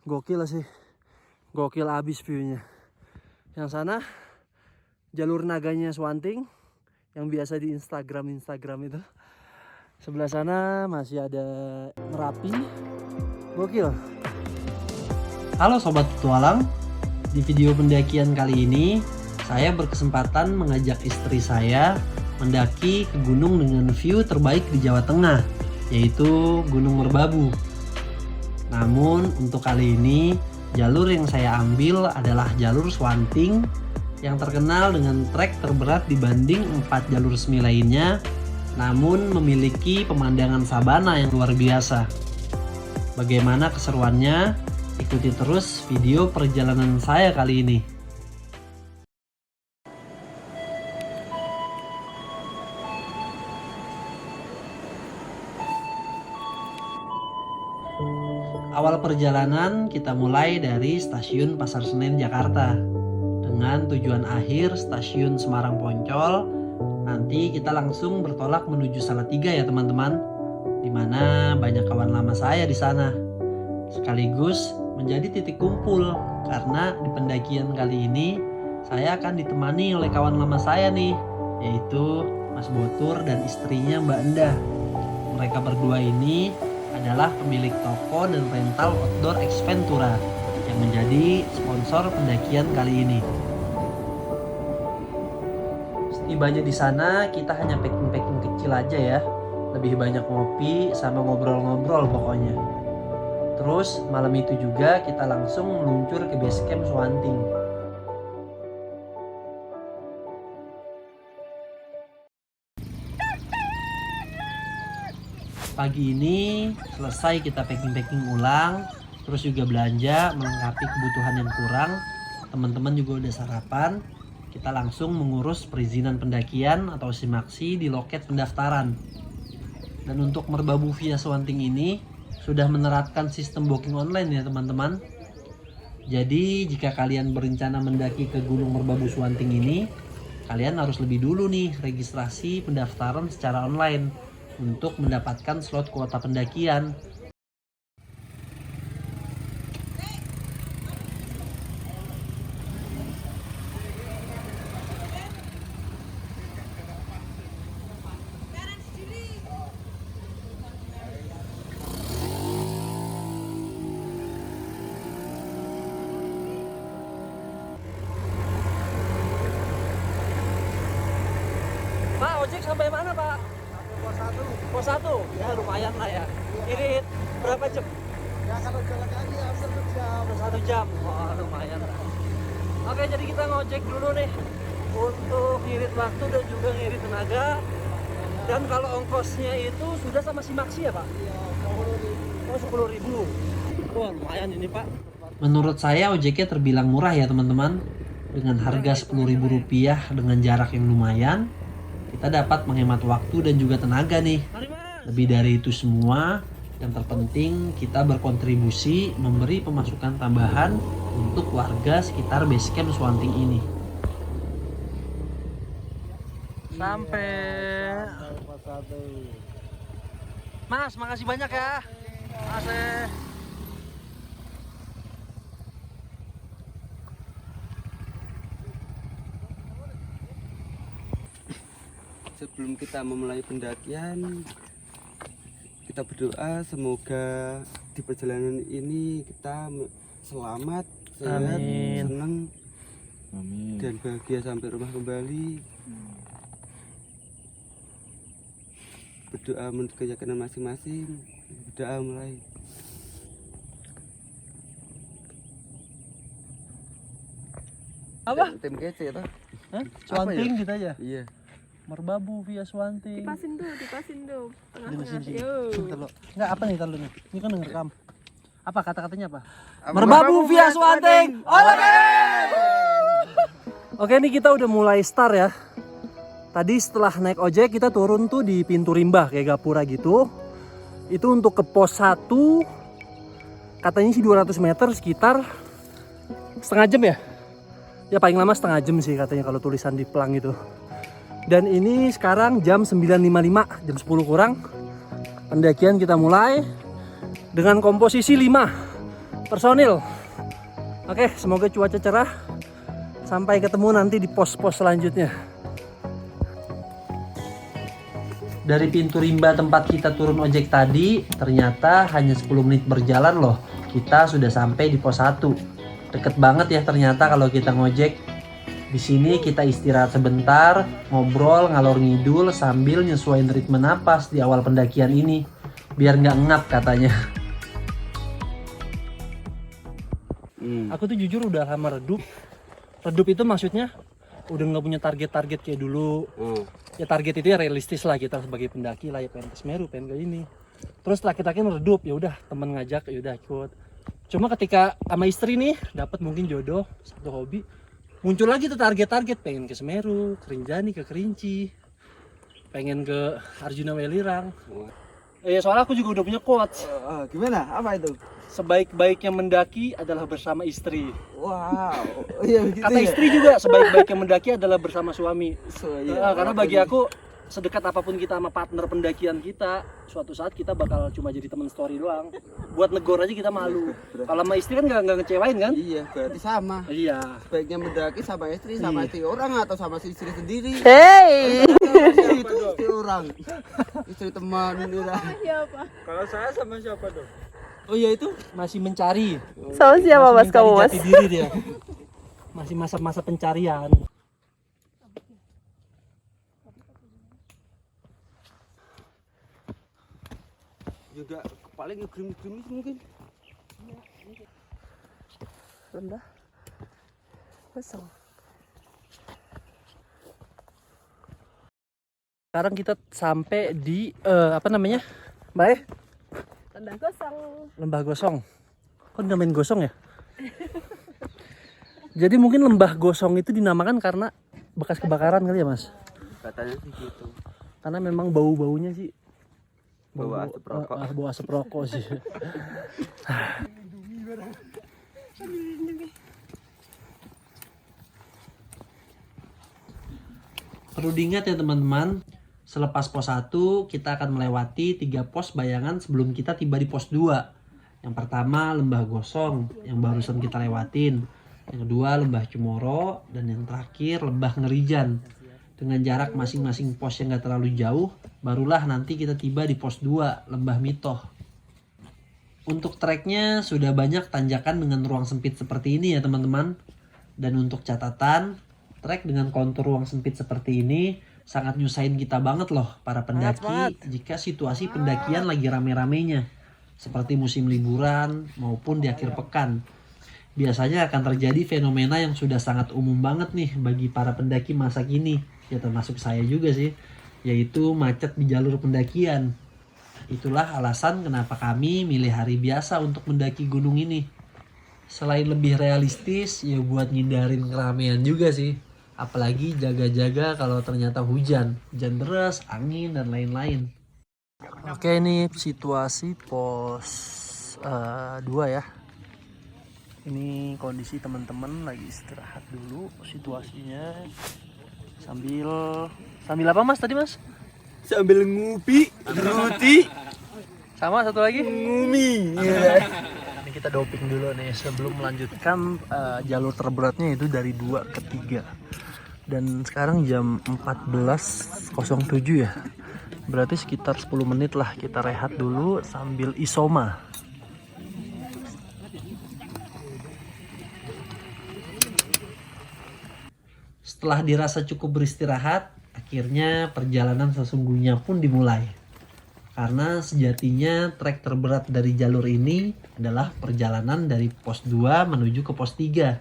Gokil sih. Gokil abis viewnya. Yang sana jalur naganya Swanting yang biasa di Instagram itu. Sebelah sana masih ada Merapi. Gokil. Halo sobat petualang. Di video pendakian kali ini saya berkesempatan mengajak istri saya mendaki ke gunung dengan view terbaik di Jawa Tengah, yaitu Gunung Merbabu. Namun untuk kali ini jalur yang saya ambil adalah jalur Swanting yang terkenal dengan trek terberat dibanding 4 jalur resmi lainnya, namun memiliki pemandangan sabana yang luar biasa. Bagaimana keseruannya? Ikuti terus video perjalanan saya kali ini. Awal perjalanan kita mulai dari stasiun Pasar Senen Jakarta dengan tujuan akhir stasiun Semarang Poncol. Nanti kita langsung bertolak menuju Salatiga ya teman-teman, dimana banyak kawan lama saya di sana. Sekaligus menjadi titik kumpul karena di pendakian kali ini saya akan ditemani oleh kawan lama saya nih, yaitu Mas Botur dan istrinya Mbak Endah. Mereka berdua ini adalah pemilik toko dan rental outdoor Xventura yang menjadi sponsor pendakian kali ini. Setibanya di sana kita hanya packing kecil aja ya, lebih banyak ngopi sama ngobrol-ngobrol pokoknya. Terus malam itu juga kita langsung meluncur ke base camp Swanting. Pagi ini selesai kita packing ulang, terus juga belanja melengkapi kebutuhan yang kurang. Teman-teman juga udah sarapan. Kita langsung mengurus perizinan pendakian atau SIMAKSI di loket pendaftaran. Dan untuk Merbabu via Swanting ini sudah menerapkan sistem booking online ya teman-teman. Jadi jika kalian berencana mendaki ke Gunung Merbabu Swanting ini, kalian harus lebih dulu nih registrasi pendaftaran secara online untuk mendapatkan slot kuota pendakian. Pak, ojek sampai mana Pak? Pos 1? Ya lumayan lah ya. Irit berapa jam? Ya kalau jalan kaki hampir 1 jam. 1 jam. Wah lumayan lah. Oke, jadi kita ngojek dulu nih untuk ngirit waktu dan juga ngirit tenaga. Dan kalau ongkosnya itu sudah sama SIMAKSI ya Pak? Iya, 10.000. Oh 10.000. Wah lumayan ini Pak. Menurut saya ojeknya terbilang murah ya teman-teman. Dengan harga Rp10.000 dengan jarak yang lumayan, kita dapat menghemat waktu dan juga tenaga nih. Lebih dari itu semua, yang terpenting kita berkontribusi memberi pemasukan tambahan untuk warga sekitar base camp Swanting ini. Sampai Mas, makasih banyak ya. Makasih. Sebelum kita memulai pendakian, kita berdoa semoga di perjalanan ini kita selamat, sehat, senang, dan bahagia sampai rumah kembali. Berdoa menurut keyakinan masing-masing. Berdoa mulai. Apa? Tim kece itu. Hah? Swanting gitu aja? Iya. Merbabu via Swanting. Dipasin tuh tengah-tengah. Sini. Yo. Bentar lo. Enggak apa nih taruh nih. Ini kan ngerekam. Apa kata-katanya apa? Merbabu via Swanting. Oke, ini kita udah mulai start ya. Tadi setelah naik ojek kita turun tuh di pintu rimba kayak gapura gitu. Itu untuk ke pos 1 katanya sih 200 meter sekitar setengah jam ya. Ya paling lama setengah jam sih katanya kalau tulisan di pelang itu. Dan ini sekarang jam 9.55, jam 10 kurang. Pendakian kita mulai dengan komposisi 5. personil. Oke, semoga cuaca cerah. Sampai ketemu nanti di pos-pos selanjutnya. Dari pintu rimba tempat kita turun ojek tadi, ternyata hanya 10 menit berjalan loh. Kita sudah sampai di pos 1. Deket banget ya ternyata kalau kita ngojek. Di sini kita istirahat sebentar, ngobrol ngalor ngidul sambil nyesuaiin ritme napas di awal pendakian ini. Biar nggak ngap katanya. Aku tuh jujur udah lama redup. Redup itu maksudnya udah nggak punya target-target kayak dulu. Ya target itu ya realistis lah, kita sebagai pendaki lah, ya pengen ke Semeru, pengen ke ini. Terus terakhir-terakhir redup, ya udah temen ngajak, ya udah ikut. Cuma ketika sama istri nih dapat mungkin jodoh, satu hobi, muncul lagi tuh target-target, pengen ke Semeru, ke Rinjani, ke Kerinci, pengen ke Arjuna Welirang. Soalnya aku juga udah punya quotes. Gimana? Apa itu? Sebaik-baiknya mendaki adalah bersama istri. Wow. Iya begitu Kata ya? istri juga sebaik-baiknya mendaki adalah bersama suami. Iya. Karena bagi aku sedekat apapun kita sama partner pendakian kita, suatu saat kita bakal cuma jadi teman story doang. Buat negor aja kita malu. Kalau sama istri kan nggak ngecewain kan? Iya, berarti sama. Iya. Baiknya mendaki sama istri orang atau sama si istri sendiri. Hey. Itu istri orang. Istri teman gitu. Siapa? Kalau saya sama siapa dong? Oh iya, itu masih mencari. Sama siapa Masih mas kamu mencari mas? jati diri dia. Masih masa-masa pencarian. Juga paling ngegerimis mungkin. Rendah. Kosong. Sekarang kita sampai di apa namanya? Mbak? Rendah kosong. Lembah Gosong. Kok dinamain Gosong ya? Jadi mungkin Lembah Gosong itu dinamakan karena bekas kebakaran kali ya, Mas? Katanya sih gitu. Karena memang bau-baunya sih Bau asap rokok. bau asap rokok sih. Perlu diingat ya teman-teman, selepas pos 1 kita akan melewati 3 pos bayangan sebelum kita tiba di pos 2. Yang pertama Lembah Gosong yang barusan kita lewatin. Yang kedua Lembah Cumoro, dan yang terakhir Lembah Ngerijan. Dengan jarak masing-masing pos yang gak terlalu jauh, barulah nanti kita tiba di pos 2 Lembah Mitoh. Untuk treknya sudah banyak tanjakan dengan ruang sempit seperti ini ya teman-teman. Dan untuk catatan, trek dengan kontur ruang sempit seperti ini sangat nyusahin kita banget loh para pendaki jika situasi pendakian lagi rame-ramenya, seperti musim liburan maupun di akhir pekan. Biasanya akan terjadi fenomena yang sudah sangat umum banget nih bagi para pendaki masa kini, ya termasuk saya juga sih, yaitu macet di jalur pendakian. Itulah alasan kenapa kami milih hari biasa untuk mendaki gunung ini. Selain lebih realistis, ya buat ngindarin keramaian juga sih. Apalagi jaga-jaga kalau ternyata hujan deras, angin, dan lain-lain. Oke, ini situasi pos 2 ya. Ini kondisi teman-teman lagi istirahat dulu situasinya. Sambil apa Mas tadi Mas? Sambil ngupi, roti, Sama satu lagi? ngumi. Ini kita doping dulu nih sebelum melanjutkan jalur terberatnya itu dari 2 ke 3. Dan sekarang jam 14.07 ya. Berarti sekitar 10 menit lah kita rehat dulu sambil isoma. Setelah dirasa cukup beristirahat, akhirnya perjalanan sesungguhnya pun dimulai. Karena sejatinya trek terberat dari jalur ini adalah perjalanan dari pos 2 menuju ke pos 3.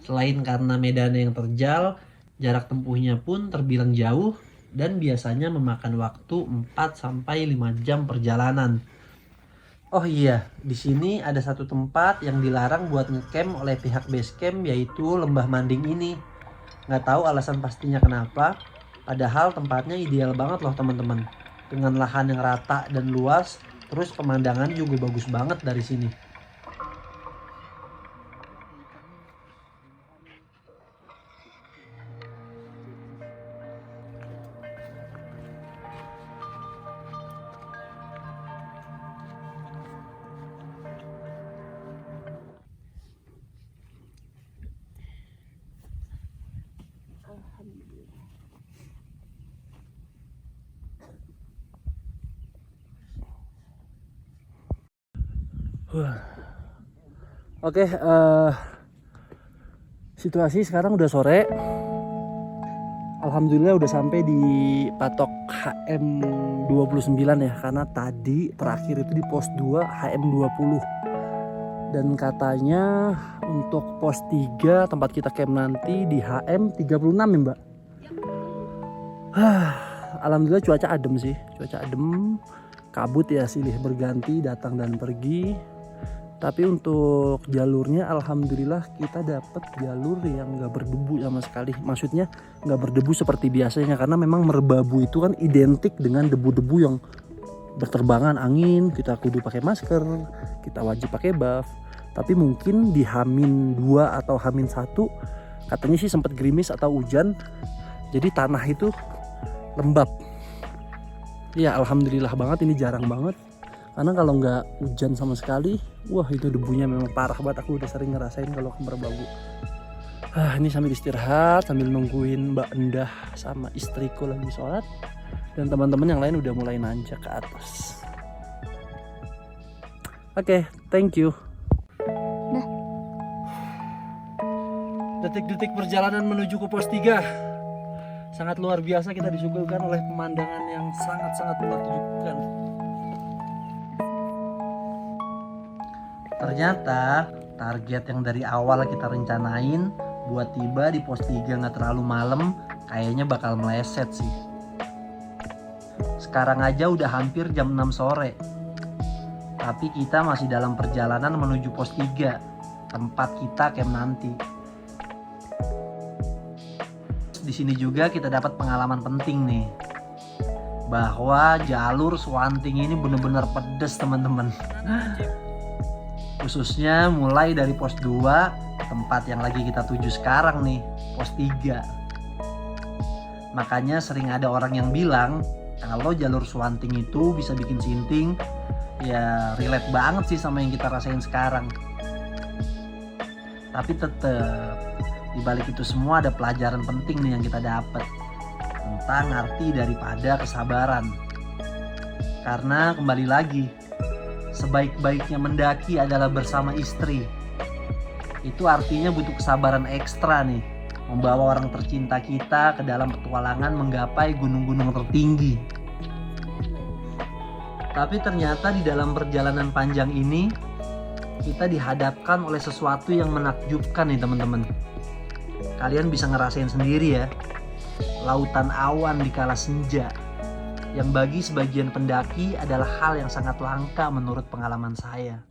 Selain karena medannya yang terjal, jarak tempuhnya pun terbilang jauh dan biasanya memakan waktu 4-5 jam perjalanan. Oh iya, di sini ada satu tempat yang dilarang buat ngecamp oleh pihak base camp, yaitu Lembah Manding ini. Nggak tahu alasan pastinya kenapa, padahal tempatnya ideal banget loh teman-teman. Dengan lahan yang rata dan luas, terus pemandangan juga bagus banget dari sini. Oke, situasi sekarang udah sore. Alhamdulillah udah sampai di patok HM 29 ya, karena tadi terakhir itu di pos 2 HM 20. Dan katanya untuk pos 3 tempat kita camp nanti di HM 36 ya Mbak. Alhamdulillah cuaca adem sih, cuaca adem, kabut ya silih berganti datang dan pergi. Tapi untuk jalurnya alhamdulillah kita dapat jalur yang nggak berdebu sama sekali. Maksudnya nggak berdebu seperti biasanya, karena memang merbabu itu kan identik dengan debu-debu yang berterbangan angin. Kita kudu pakai masker, kita wajib pakai buff. Tapi mungkin di Hamin 2 atau Hamin 1 katanya sih sempat gerimis atau hujan. Jadi tanah itu lembab. Ya alhamdulillah banget, ini jarang banget. Karena kalau nggak hujan sama sekali, wah itu debunya memang parah banget. Aku udah sering ngerasain kalau ke Merbabu. Ini sambil istirahat, sambil nungguin Mbak Endah sama istriku lagi sholat. Dan teman-teman yang lain udah mulai nanjak ke atas. Oke, thank you. Detik-detik perjalanan menuju ke pos 3. Sangat luar biasa, kita disuguhkan oleh pemandangan yang sangat-sangat menakjubkan. Ternyata target yang dari awal kita rencanain buat tiba di pos 3 nggak terlalu malam kayaknya bakal meleset sih. Sekarang aja udah hampir jam 6 sore. Tapi kita masih dalam perjalanan menuju pos 3, tempat kita camp nanti. Di sini juga kita dapat pengalaman penting nih. Bahwa jalur Swanting ini bener-bener pedes teman-teman. Khususnya mulai dari pos 2, tempat yang lagi kita tuju sekarang nih, pos 3. Makanya sering ada orang yang bilang kalau jalur Swanting itu bisa bikin sinting. Ya relate banget sih sama yang kita rasain sekarang. Tapi tetep dibalik itu semua ada pelajaran penting nih yang kita dapat tentang arti daripada kesabaran. Karena kembali lagi, sebaik-baiknya mendaki adalah bersama istri. Itu artinya butuh kesabaran ekstra nih, membawa orang tercinta kita ke dalam petualangan menggapai gunung-gunung tertinggi. Tapi ternyata di dalam perjalanan panjang ini kita dihadapkan oleh sesuatu yang menakjubkan nih teman-teman. Kalian bisa ngerasain sendiri ya, lautan awan di kala senja, yang bagi sebagian pendaki adalah hal yang sangat langka menurut pengalaman saya.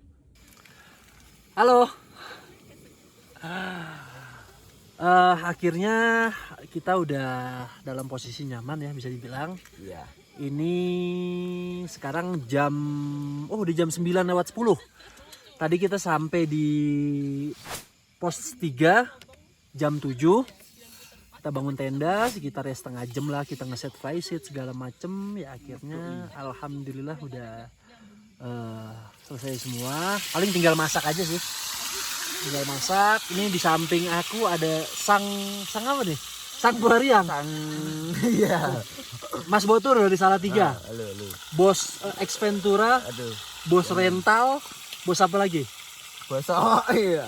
Halo. Akhirnya kita udah dalam posisi nyaman ya, bisa dibilang. Iya. Ini sekarang udah jam 9:10. Tadi kita sampai di pos 3 jam 7. Kita bangun tenda sekitar ya setengah jam lah, kita ngeset fly sheet segala macem. Ya akhirnya alhamdulillah udah selesai semua. Paling tinggal masak aja sih. Tinggal masak. Ini di samping aku ada sang apa nih? Sang Buariang. Iya. Mas Botur dari Salatiga. Halo. Bos Exventura. Aduh. Bos rental. Bos apa lagi? Bos iya.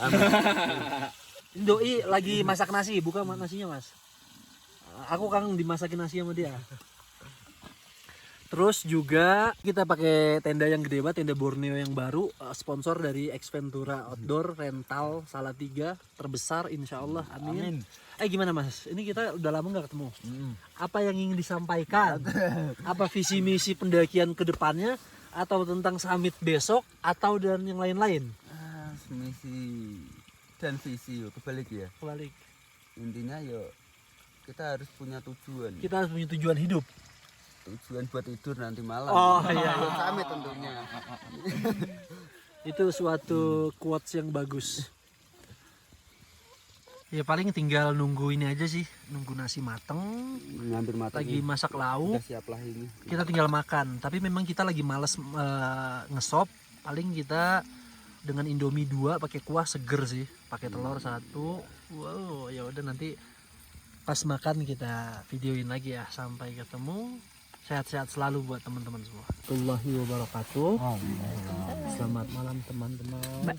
Doi lagi masak nasi, buka nasinya mas. Aku kan dimasakin nasi sama dia. Terus juga kita pakai tenda yang gede banget, tenda Borneo yang baru, sponsor dari Exventura Outdoor Rental Salatiga, terbesar insya Allah, amin. Gimana mas? Ini kita udah lama nggak ketemu. Apa yang ingin disampaikan? Apa visi misi pendakian ke depannya? Atau tentang summit besok? Atau dan yang lain-lain? Misi dan visi kebalik ya. Kebalik. Intinya yuk kita harus punya tujuan. Kita harus punya tujuan hidup. Tujuan buat tidur nanti malam. Oh iya. Summit tentunya. Itu suatu quotes yang bagus. Ya paling tinggal nunggu ini aja sih, nunggu nasi mateng. Hampir matang. Lagi masak lauk. Udah siap lah ini. Kita tinggal makan. Tapi memang kita lagi males ngesop. Paling kita dengan Indomie 2 pakai kuah seger sih, pakai telur 1. Wow, ya udah nanti pas makan kita videoin lagi ya. Sampai ketemu. Sehat-sehat selalu buat teman-teman semua. Warahmatullahi wabarakatuh. Selamat malam teman-teman.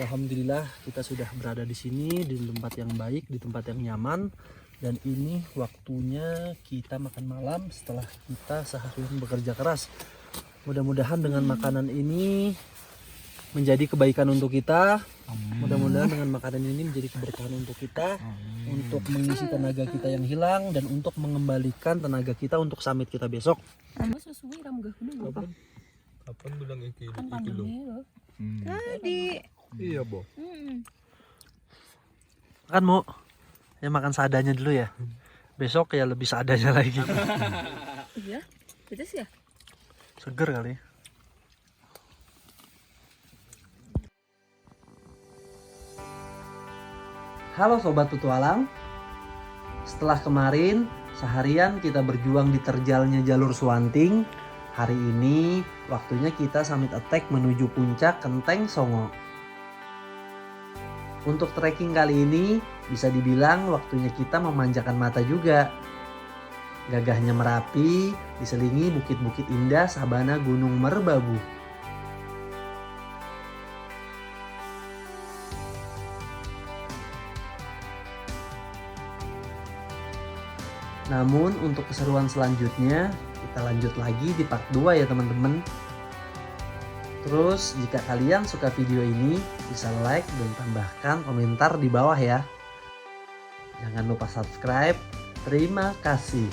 Alhamdulillah kita sudah berada di sini di tempat yang baik, di tempat yang nyaman. Dan ini waktunya kita makan malam setelah kita seharian bekerja keras. Mudah-mudahan dengan makanan ini menjadi kebaikan untuk kita. Mudah-mudahan dengan makanan ini menjadi keberkahan untuk kita, untuk mengisi tenaga kita yang hilang dan untuk mengembalikan tenaga kita untuk summit kita besok. Amo sesuai ram gak kuno apa? Kapan bilang iki Kan iki lo? pandemi lo. Tadi. Iya, Bo. Kan mau ya makan seadanya dulu ya. Besok ya lebih seadanya lagi. Iya. Pedes ya? Seger kali. Halo Sobat Petualang. Setelah kemarin seharian kita berjuang di terjalnya jalur Suwanting, hari ini waktunya kita summit attack menuju puncak Kenteng Songo. Untuk trekking kali ini bisa dibilang waktunya kita memanjakan mata juga. Gagahnya Merapi diselingi bukit-bukit indah sabana Gunung Merbabu. Namun untuk keseruan selanjutnya kita lanjut lagi di part 2 ya teman-teman. Terus jika kalian suka video ini bisa like dan tambahkan komentar di bawah ya. Jangan lupa subscribe. Terima kasih.